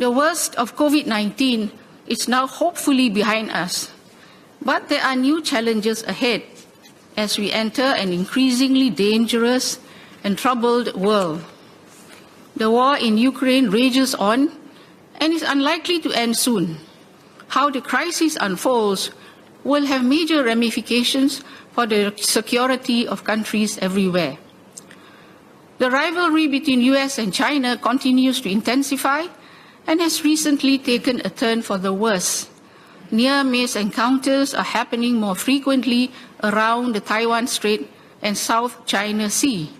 The worst of COVID-19 is now hopefully behind us, but there are new challenges ahead as we enter an increasingly dangerous and troubled world. The war in Ukraine rages on and is unlikely to end soon. How the crisis unfolds will have major ramifications for the security of countries everywhere. The rivalry between US and China continues to intensify and has recently taken a turn for the worse. Near-miss encounters are happening more frequently around the Taiwan Strait and South China Sea.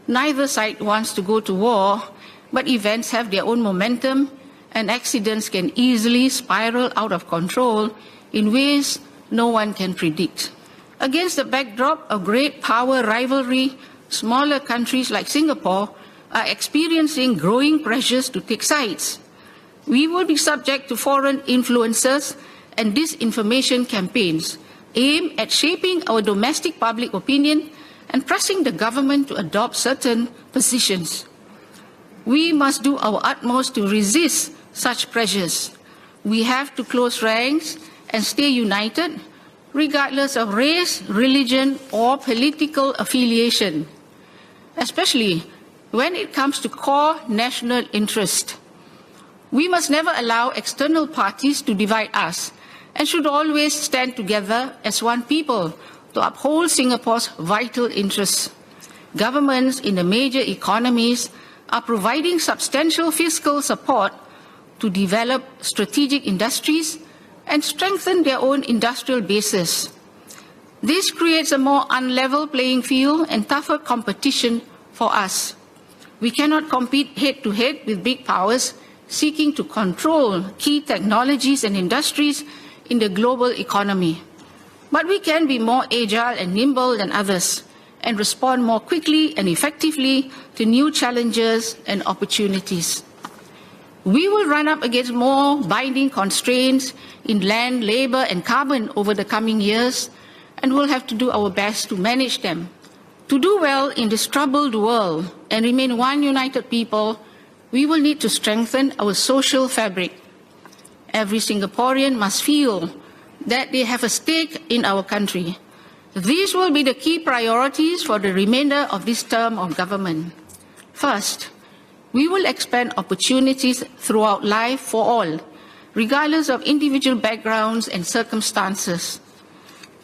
Neither side wants to go to war, but events have their own momentum and accidents can easily spiral out of control in ways no one can predict. Against the backdrop of great power rivalry, smaller countries like Singapore are experiencing growing pressures to take sides. We will be subject to foreign influences and disinformation campaigns aimed at shaping our domestic public opinion and pressing the government to adopt certain positions. We must do our utmost to resist such pressures. We have to close ranks and stay united, regardless of race, religion, or political affiliation, especially when it comes to core national interest. We must never allow external parties to divide us and should always stand together as one people to uphold Singapore's vital interests. Governments in the major economies are providing substantial fiscal support to develop strategic industries and strengthen their own industrial bases. This creates a more unlevel playing field and tougher competition for us. We cannot compete head-to-head with big powers seeking to control key technologies and industries in the global economy. But we can be more agile and nimble than others and respond more quickly and effectively to new challenges and opportunities. We will run up against more binding constraints in land, labor, and carbon over the coming years, and we'll have to do our best to manage them. To do well in this troubled world and remain one united people, we will need to strengthen our social fabric. Every Singaporean must feel that they have a stake in our country. These will be the key priorities for the remainder of this term of government. First, we will expand opportunities throughout life for all, regardless of individual backgrounds and circumstances.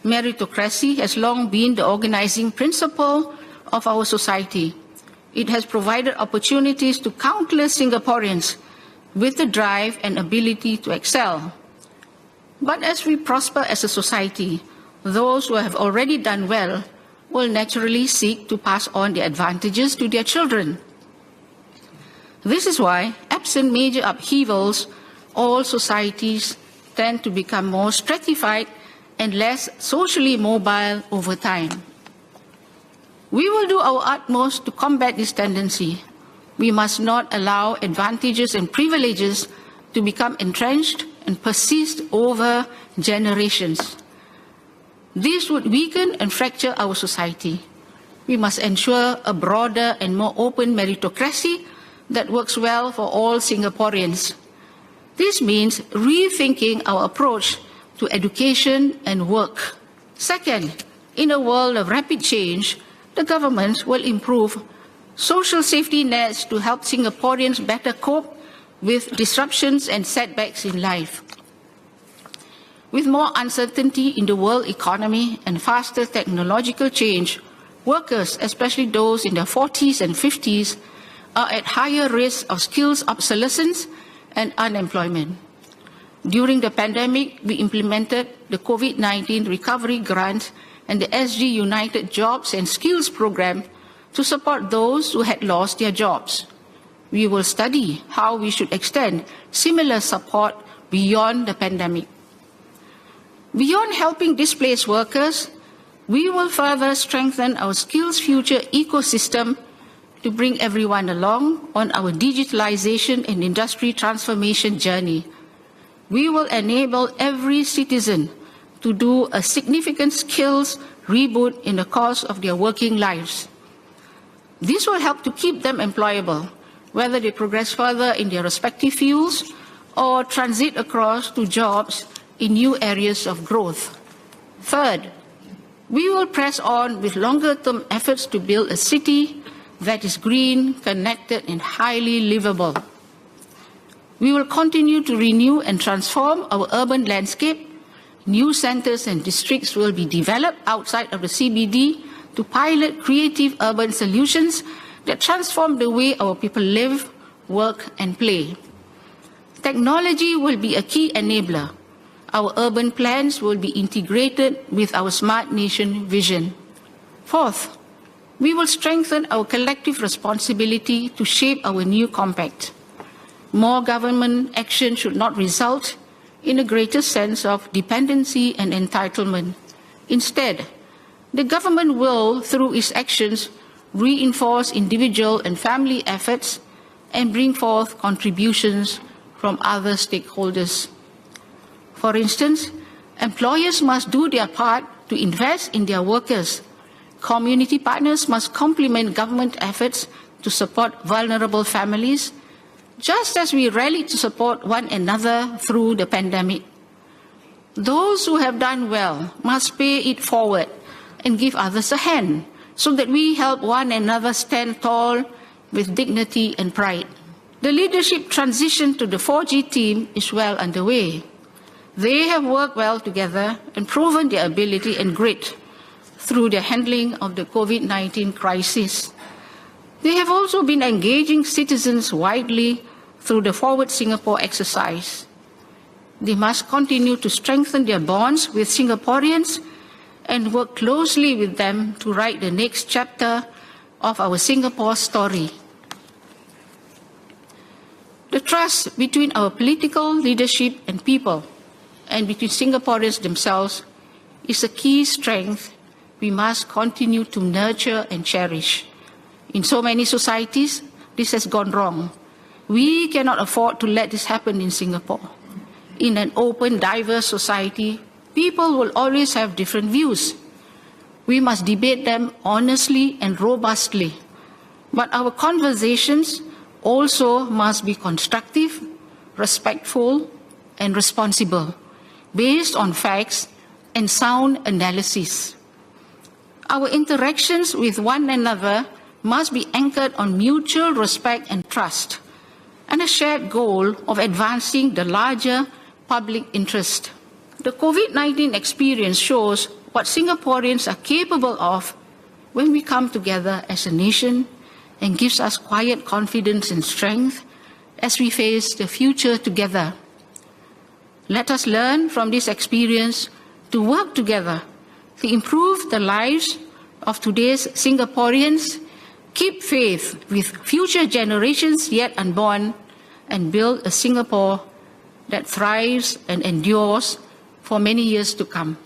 Meritocracy has long been the organizing principle of our society. It has provided opportunities to countless Singaporeans with the drive and ability to excel. But as we prosper as a society, those who have already done well will naturally seek to pass on their advantages to their children. This is why, absent major upheavals, all societies tend to become more stratified and less socially mobile over time. We will do our utmost to combat this tendency. We must not allow advantages and privileges to become entrenched and persist over generations. This would weaken and fracture our society. We must ensure a broader and more open meritocracy that works well for all Singaporeans. This means rethinking our approach to education and work. Second, in a world of rapid change, the government will improve social safety nets to help Singaporeans better cope with disruptions and setbacks in life. With more uncertainty in the world economy and faster technological change, workers, especially those in their 40s and 50s, are at higher risk of skills obsolescence and unemployment. During the pandemic, we implemented the COVID-19 Recovery Grant and the SG United Jobs and Skills Program to support those who had lost their jobs. We will study how we should extend similar support beyond the pandemic. Beyond helping displaced workers, we will further strengthen our Skills Future ecosystem to bring everyone along on our digitalization and industry transformation journey. We will enable every citizen to do a significant skills reboot in the course of their working lives. This will help to keep them employable, whether they progress further in their respective fields or transit across to jobs in new areas of growth. Third, we will press on with longer-term efforts to build a city that is green, connected, and highly livable. We will continue to renew and transform our urban landscape. New centers and districts will be developed outside of the CBD to pilot creative urban solutions that transform the way our people live, work, and play. Technology will be a key enabler. Our urban plans will be integrated with our Smart Nation vision. Fourth, we will strengthen our collective responsibility to shape our new compact. More government action should not result in a greater sense of dependency and entitlement. Instead, the government will, through its actions, reinforce individual and family efforts and bring forth contributions from other stakeholders. For instance, employers must do their part to invest in their workers. Community partners must complement government efforts to support vulnerable families, just as we rallied to support one another through the pandemic. Those who have done well must pay it forward and give others a hand so that we help one another stand tall with dignity and pride. The leadership transition to the 4G team is well underway. They have worked well together and proven their ability and grit through the handling of the COVID-19 crisis. They have also been engaging citizens widely through the Forward Singapore exercise. They must continue to strengthen their bonds with Singaporeans and work closely with them to write the next chapter of our Singapore story. The trust between our political leadership and people, and between Singaporeans themselves, is a key strength we must continue to nurture and cherish. In so many societies, this has gone wrong. We cannot afford to let this happen in Singapore. In an open, diverse society, people will always have different views. We must debate them honestly and robustly. But our conversations also must be constructive, respectful, and responsible, based on facts and sound analysis. Our interactions with one another must be anchored on mutual respect and trust, and a shared goal of advancing the larger public interest. The COVID-19 experience shows what Singaporeans are capable of when we come together as a nation, and gives us quiet confidence and strength as we face the future together. Let us learn from this experience to work together to improve the lives of today's Singaporeans, keep faith with future generations yet unborn, and build a Singapore that thrives and endures for many years to come.